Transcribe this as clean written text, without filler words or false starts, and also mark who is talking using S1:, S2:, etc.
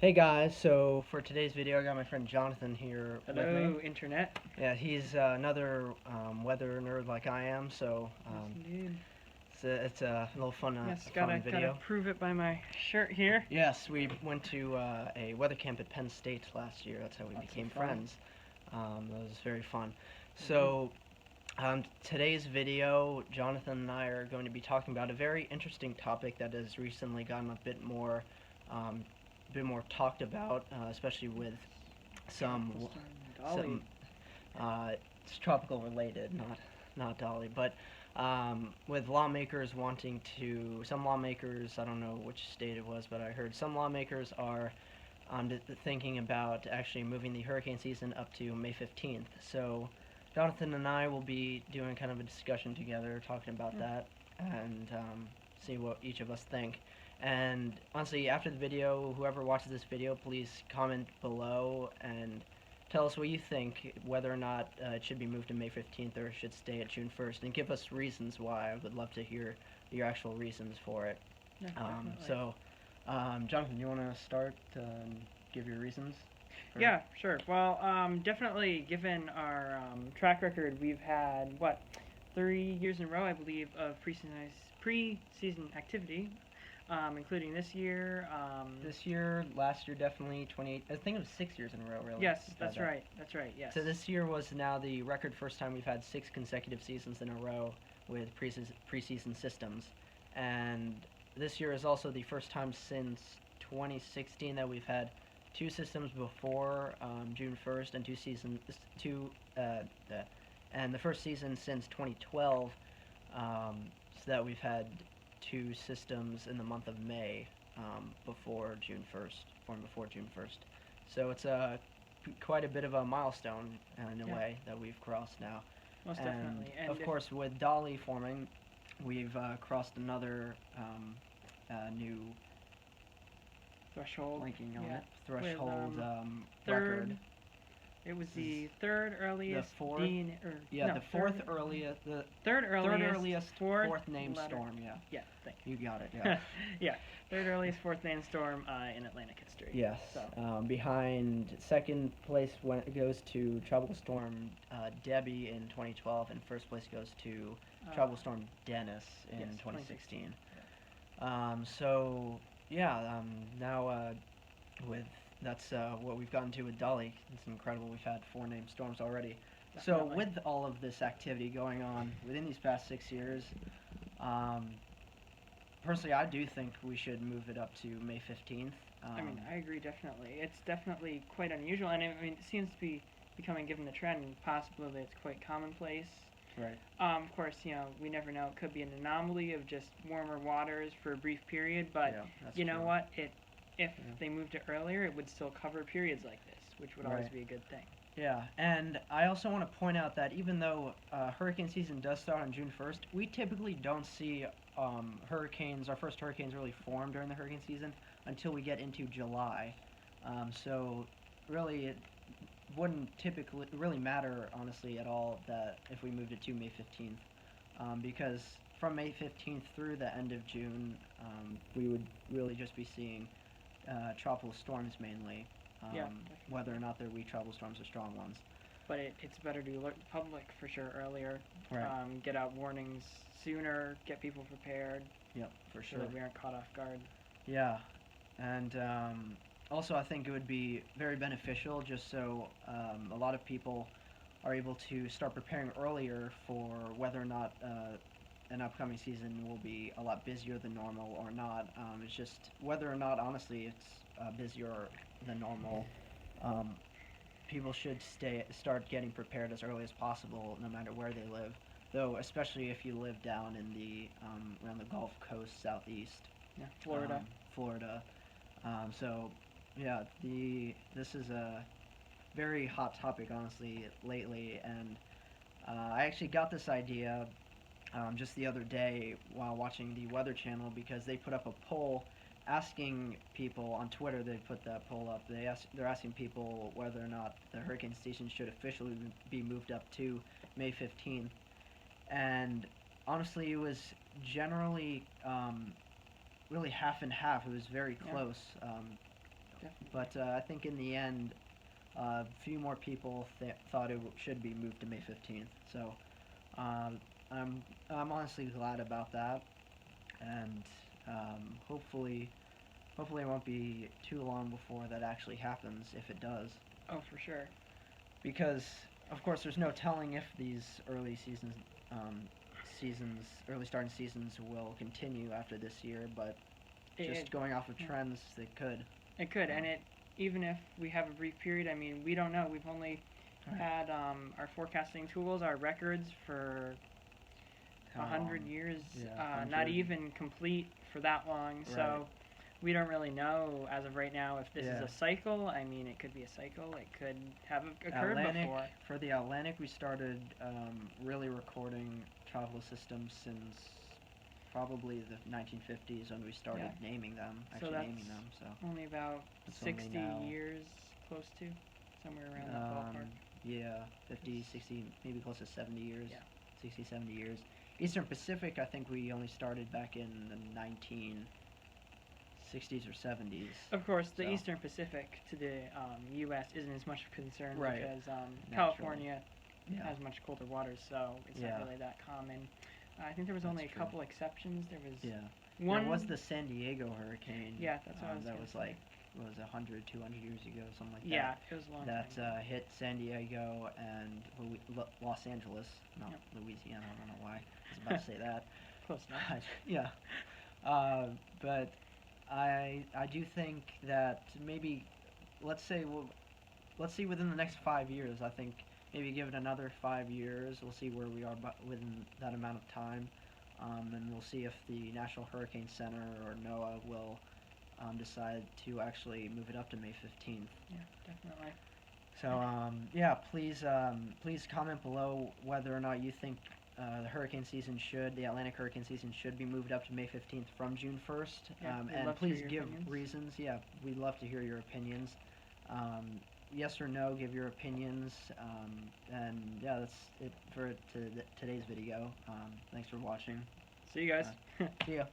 S1: Hey guys, so for today's video, I got my friend Jonathan here with
S2: Hello,
S1: me.
S2: Internet.
S1: Yeah, he's another weather nerd like I am, so
S2: Yes, indeed.
S1: it's a little
S2: Yes,
S1: fun
S2: gotta
S1: video.
S2: prove it by my shirt here.
S1: Yes, we went to a weather camp at Penn State last year. That's how we
S2: Lots of
S1: became
S2: fun.
S1: friends. That was very fun. So today's video, Jonathan and I are going to be talking about a very interesting topic that has recently gotten a um, bit more talked about, especially with some
S2: Dolly.
S1: it's tropical related, not Dolly, but with lawmakers wanting to, some lawmakers, I don't know which state it was, but I heard some lawmakers are thinking about actually moving the hurricane season up to May 15th. So Jonathan and I will be doing kind of a discussion together, talking about that, and see what each of us think. And honestly, after the video, whoever watches this video, please comment below and tell us what you think, whether or not it should be moved to May 15th or should stay at June 1st, and give us reasons why. I would love to hear your actual reasons for it.
S2: Yeah,
S1: Jonathan, you want to start and give your reasons?
S2: Yeah, sure. Well, definitely, given our track record, we've had, 3 years in a row, I believe, of pre-season activity, including this year.
S1: This year, last year, definitely 28. I think it was 6 years in a row, really.
S2: Yes, that's right. That's right. Yes.
S1: So this year was now the record first time we've had 6 consecutive seasons in a row with preseason systems, and this year is also the first time since 2016 that we've had two systems before June 1st and and the first season since 2012, so that we've had two systems in the month of May before June 1st, formed before June 1st. So it's quite a bit of a milestone in a way that we've crossed now.
S2: Most definitely.
S1: And of course, with Dolly forming, we've crossed another new
S2: threshold.
S1: Threshold
S2: third.
S1: record.
S2: It was the third earliest.
S1: The fourth.
S2: The
S1: fourth earliest. The
S2: third
S1: earliest
S2: fourth
S1: named
S2: letter.
S1: storm. Yeah.
S2: Yeah. Thank
S1: you. You got it. Yeah.
S2: Yeah. Third earliest fourth named storm in Atlantic history.
S1: Yes.
S2: So.
S1: Behind second place when it goes to Tropical Storm Debbie in 2012, and first place goes to Tropical Storm Dennis in 2016. So yeah, now with that's what we've gotten to with Dolly. It's incredible. We've had 4 named storms already.
S2: Definitely.
S1: So with all of this activity going on within these past 6 years, personally, I do think we should move it up to May 15th.
S2: I mean, I agree definitely. It's definitely quite unusual, and I mean, it seems to be becoming, given the trend, possibly it's quite commonplace.
S1: Right.
S2: Of course, we never know. It could be an anomaly of just warmer waters for a brief period, but you know what? If they moved it earlier, it would still cover periods like this, which would always be a good thing.
S1: Yeah, and I also want to point out that even though hurricane season does start on June 1st, we typically don't see hurricanes, our first hurricanes really form during the hurricane season until we get into July. So really it wouldn't typically really matter, honestly, at all that if we moved it to May 15th, because from May 15th through the end of June, we would really just be seeing tropical storms mainly, whether or not they're weak tropical storms or strong ones.
S2: But it's better to alert the public for sure earlier.
S1: Right.
S2: Get out warnings sooner, get people prepared.
S1: Yep, for sure.
S2: So that we aren't caught off guard.
S1: Yeah, and also I think it would be very beneficial just so a lot of people are able to start preparing earlier for whether or not an upcoming season will be a lot busier than normal or not. It's just whether or not, honestly, it's busier than normal. People should start getting prepared as early as possible, no matter where they live. Though, especially if you live down in the around the Gulf Coast, southeast.
S2: Yeah, Florida.
S1: Florida. So, yeah, this is a very hot topic, honestly, lately, and I actually got this idea just the other day while watching the Weather Channel, because they put up a poll asking people on Twitter. They put that poll up. They're asking people whether or not the hurricane season should officially be moved up to May 15th, and honestly, it was generally really half and half. It was very close. but I think in the end, a few more people thought it should be moved to May 15th. So um, I'm honestly glad about that, and hopefully it won't be too long before that actually happens if it does.
S2: Oh, for sure.
S1: Because of course there's no telling if these early starting seasons will continue after this year, but just going off of trends, they could.
S2: It could, and even if we have a brief period, I mean, we don't know. We've only had our forecasting tools, our records for 100 years, not even complete for that long.
S1: Right.
S2: So we don't really know as of right now if this is a cycle. I mean, it could be a cycle. It could have occurred before.
S1: For the Atlantic, we started really recording tropical systems since probably the 1950s when we started naming them, naming them. So
S2: only about 60 years, close to, somewhere around that ballpark.
S1: Yeah, 50, 60, maybe close to 70 years.
S2: Yeah.
S1: 60, 70 years. Eastern Pacific, I think we only started back in the 1960s or 70s.
S2: Of course, the Eastern Pacific to the U.S. isn't as much of a concern because California has much colder waters, so it's not really that common. I think there was only a couple exceptions. There was one.
S1: There was the San Diego hurricane.
S2: Yeah, that's what I was
S1: that was
S2: say.
S1: what was it, 100, 200 years ago, something like that.
S2: Yeah, it was a long
S1: that
S2: time.
S1: Hit San Diego and Los Angeles, not Louisiana. I don't know why I was about to say that.
S2: Close enough.
S1: Yeah, but I do think that maybe let's see within the next 5 years. I think maybe give it another 5 years. We'll see where we are within that amount of time, and we'll see if the National Hurricane Center or NOAA will decide to actually move it up to May 15th.
S2: Yeah, definitely.
S1: So please comment below whether or not you think the Atlantic hurricane season should be moved up to May 15th from June 1st. And please give reasons. Yeah, we'd love to hear your opinions. Yes or no, give your opinions. And yeah, that's it for today's video. Thanks for watching.
S2: See you guys.
S1: See ya.